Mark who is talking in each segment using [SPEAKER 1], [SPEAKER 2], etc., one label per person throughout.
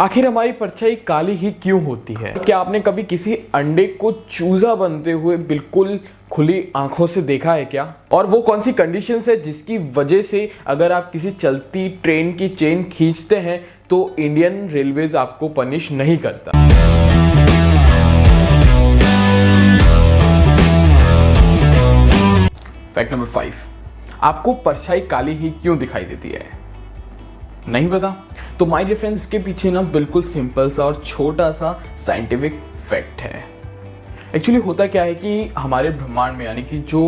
[SPEAKER 1] आखिर हमारी परछाई काली ही क्यों होती है? क्या आपने कभी किसी अंडे को चूजा बनते हुए बिल्कुल खुली आंखों से देखा है क्या? और वो कौन सी कंडीशंस है जिसकी वजह से अगर आप किसी चलती ट्रेन की चेन खींचते हैं तो इंडियन रेलवेज आपको पनिश नहीं करता? फैक्ट नंबर 5, आपको परछाई काली ही क्यों दिखाई देती है? नहीं पता? तो माय डियर फ्रेंड्स, इसके पीछे ना बिल्कुल सिंपल सा और छोटा सा साइंटिफिक फैक्ट है। एक्चुअली होता क्या है कि हमारे ब्रह्मांड में यानी कि जो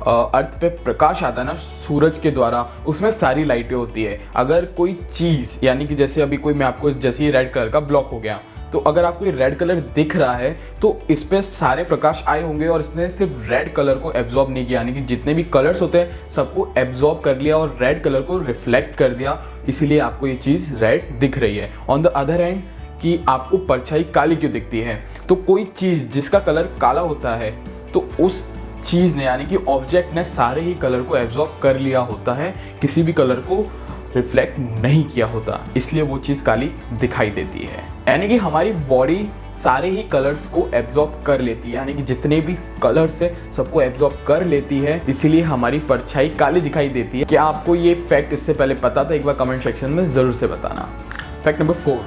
[SPEAKER 1] अर्थ पे प्रकाश आता है ना सूरज के द्वारा, उसमें सारी लाइटें होती है। अगर कोई चीज़ यानी कि जैसे अभी कोई मैं आपको जैसे ही रेड कलर का ब्लॉक हो गया, तो अगर आपको ये रेड कलर दिख रहा है तो इस पे सारे प्रकाश आए होंगे और इसने सिर्फ रेड कलर को एब्जॉर्ब नहीं किया, यानी कि जितने भी कलर्स होते हैं सबको एब्जॉर्ब कर लिया और रेड कलर को रिफ्लेक्ट कर दिया, इसीलिए आपको ये चीज़ रेड दिख रही है। ऑन द अदर हैंड कि आपको परछाई काली क्यों दिखती है? तो कोई चीज़ जिसका कलर काला होता है तो उस चीज़ ने यानी कि ऑब्जेक्ट ने सारे ही कलर को एब्जॉर्ब कर लिया होता है, किसी भी कलर को रिफ्लेक्ट नहीं किया होता, इसलिए वो चीज़ काली दिखाई देती है। यानी कि हमारी बॉडी सारे ही कलर्स को एब्जॉर्ब कर लेती है, यानी कि जितने भी कलर्स है सबको एब्जॉर्ब कर लेती है, इसीलिए हमारी परछाई काली दिखाई देती है। क्या आपको ये फैक्ट इससे पहले पता था? एक बार कमेंट सेक्शन में ज़रूर से बताना। फैक्ट नंबर 4,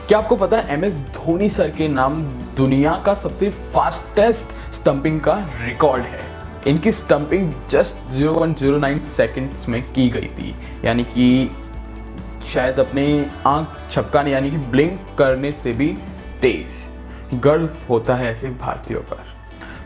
[SPEAKER 1] क्या आपको पता है MS धोनी सर के नाम दुनिया का सबसे फास्टेस्ट स्टंपिंग का रिकॉर्ड है? इनकी स्टंपिंग जस्ट 0.09 सेकंड्स में की गई थी, यानी कि शायद अपने आंख झपकाने यानी कि ब्लिंक करने से भी तेज। गर्व होता है ऐसे भारतीयों पर।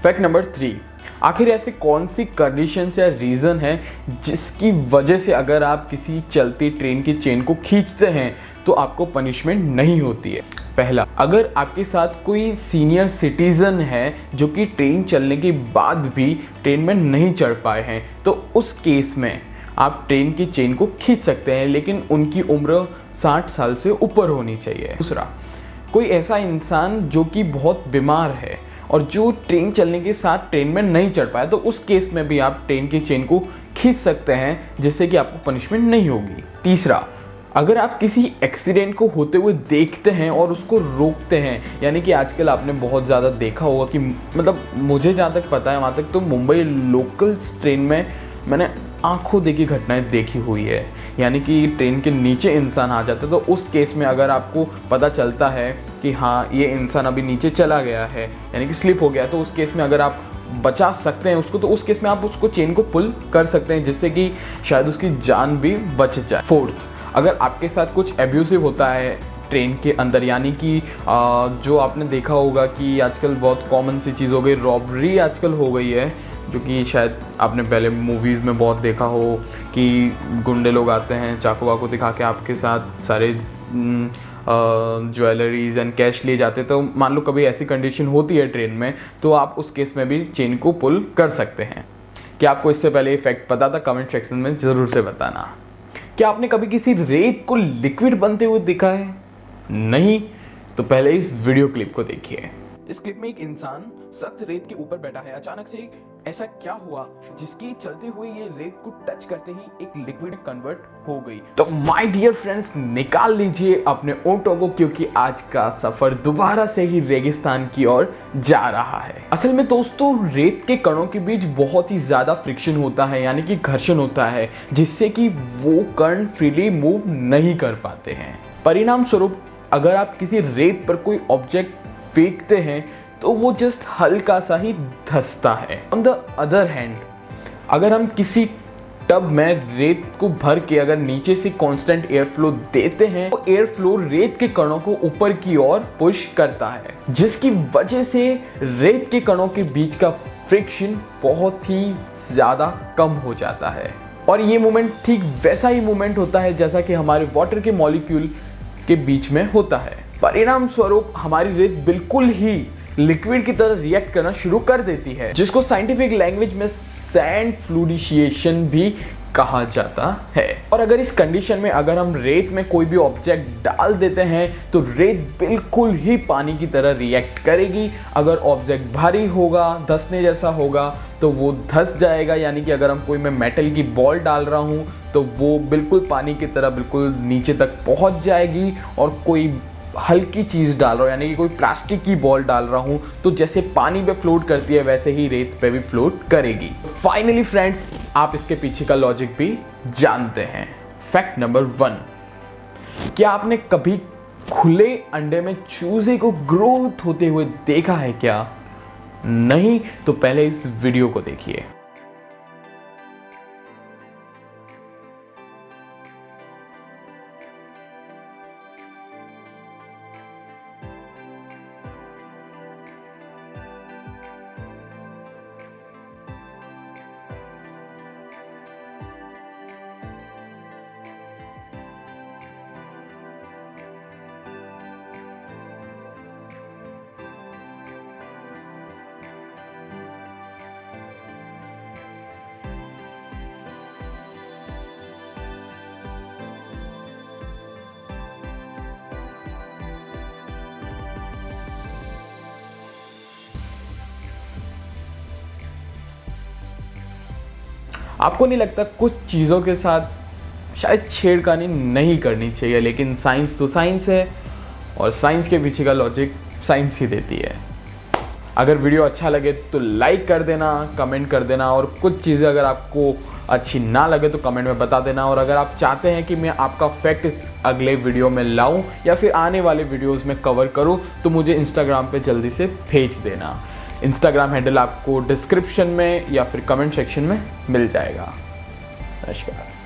[SPEAKER 1] फैक्ट नंबर 3, आखिर ऐसे कौन सी कंडीशंस या रीज़न है जिसकी वजह से अगर आप किसी चलती ट्रेन की चेन को खींचते हैं तो आपको पनिशमेंट नहीं होती है? पहला, अगर आपके साथ कोई सीनियर सिटीजन है जो कि ट्रेन चलने के बाद भी ट्रेन में नहीं चढ़ पाए हैं, तो उस केस में आप ट्रेन की चेन को खींच सकते हैं, लेकिन उनकी उम्र 60 साल से ऊपर होनी चाहिए। दूसरा, कोई ऐसा इंसान जो कि बहुत बीमार है और जो ट्रेन चलने के साथ ट्रेन में नहीं चढ़ पाया, तो उस केस में भी आप ट्रेन की चेन को खींच सकते हैं, जिससे कि आपको पनिशमेंट नहीं होगी। तीसरा, अगर आप किसी एक्सीडेंट को होते हुए देखते हैं और उसको रोकते हैं, यानी कि आजकल आपने बहुत ज़्यादा देखा होगा कि मतलब मुझे जहाँ तक पता है वहाँ तक तो मुंबई लोकल ट्रेन में मैंने आंखों देखी घटनाएं देखी हुई है, यानी कि ट्रेन के नीचे इंसान आ जाता है। तो उस केस में अगर आपको पता चलता है कि हाँ ये इंसान अभी नीचे चला गया है यानी कि स्लिप हो गया, तो उस केस में अगर आप बचा सकते हैं उसको, तो उस केस में आप उसको चेन को पुल कर सकते हैं, जिससे कि शायद उसकी जान भी बच जाए। फोर्थ, अगर आपके साथ कुछ एब्यूसिव होता है ट्रेन के अंदर, यानी कि जो आपने देखा होगा कि आजकल बहुत कॉमन सी चीज़ हो गई, रॉबरी आजकल हो गई है, जो कि शायद आपने पहले मूवीज़ में बहुत देखा हो कि गुंडे लोग आते हैं चाकू वाकू दिखा के आपके साथ सारे ज्वेलरीज एंड कैश लिए जाते हैं। तो मान लो कभी ऐसी कंडीशन होती है ट्रेन में, तो आप उस केस में भी चेन को पुल कर सकते हैं। क्या आपको इससे पहले ये फैक्ट पता था? कमेंट सेक्शन में ज़रूर से बताना। क्या आपने कभी किसी रेत को लिक्विड बनते हुए देखा है? नहीं? तो पहले इस वीडियो क्लिप को देखिए। इस क्लिप में एक इंसान सख्त रेत के ऊपर बैठा है। अचानक से ऐसा क्या हुआ जिसकी चलते हुए ये रेत को टच करते ही एक लिक्विड कन्वर्ट हो गई? तो माय डियर फ्रेंड्स, निकाल लीजिए अपने ओंठों को, क्योंकि आज का सफर दोबारा से ही रेगिस्तान की ओर जा रहा है। असल में दोस्तों, रेत के कणों के बीच बहुत ही ज्यादा फ्रिक्शन होता है, यानी कि घर्षण होता है, जिससे कि वो कण फ्रीली मूव नहीं कर पाते हैं। परिणाम स्वरूप अगर आप किसी रेत पर कोई ऑब्जेक्ट फेंकते हैं तो वो जस्ट हल्का सा ही धंसता है। ऑन द अदर हैंड, अगर हम किसी टब में रेत को भर के अगर नीचे से कांस्टेंट एयर फ्लो देते हैं तो एयर फ्लो रेत के कणों को ऊपर की ओर पुश करता है, जिसकी वजह से रेत के कणों के बीच का फ्रिक्शन बहुत ही ज्यादा कम हो जाता है। और ये मूवमेंट ठीक वैसा ही मूवमेंट होता है जैसा कि हमारे वाटर के मॉलिक्यूल के बीच में होता है। परिणाम स्वरूप हमारी रेत बिल्कुल ही लिक्विड की तरह रिएक्ट करना शुरू कर देती है, जिसको साइंटिफिक लैंग्वेज में सैंड फ्लूइडिशिएशन भी कहा जाता है। और अगर इस कंडीशन में अगर हम रेत में कोई भी ऑब्जेक्ट डाल देते हैं तो रेत बिल्कुल ही पानी की तरह रिएक्ट करेगी। अगर ऑब्जेक्ट भारी होगा, धंसने जैसा होगा, तो वो धंस जाएगा, यानी कि अगर हम कोई मैं मेटल की बॉल डाल रहा हूँ तो वो बिल्कुल पानी की तरह बिल्कुल नीचे तक पहुँच जाएगी। और कोई हल्की चीज़ डाल रहा हूँ, यानी कि कोई प्लास्टिक की बॉल डाल रहा हूँ, तो जैसे पानी पे फ्लोट करती है वैसे ही रेत पे भी फ्लोट करेगी। फाइनली फ्रेंड्स, आप इसके पीछे का लॉजिक भी जानते हैं। फैक्ट नंबर 1, क्या आपने कभी खुले अंडे में चूजे को ग्रोथ होते हुए देखा है क्या? नहीं तो पहले इस वीडियो को देखिए। आपको नहीं लगता कुछ चीज़ों के साथ शायद छेड़खानी नहीं करनी चाहिए, लेकिन साइंस तो साइंस है और साइंस के पीछे का लॉजिक साइंस ही देती है। अगर वीडियो अच्छा लगे तो लाइक कर देना, कमेंट कर देना, और कुछ चीज़ें अगर आपको अच्छी ना लगे तो कमेंट में बता देना। और अगर आप चाहते हैं कि मैं आपका फैक्ट इस अगले वीडियो में लाऊं या फिर आने वाले वीडियोस में कवर करूं, तो मुझे इंस्टाग्राम पे जल्दी से भेज देना। इंस्टाग्राम हैंडल आपको डिस्क्रिप्शन में या फिर कमेंट सेक्शन में मिल जाएगा। नमस्कार।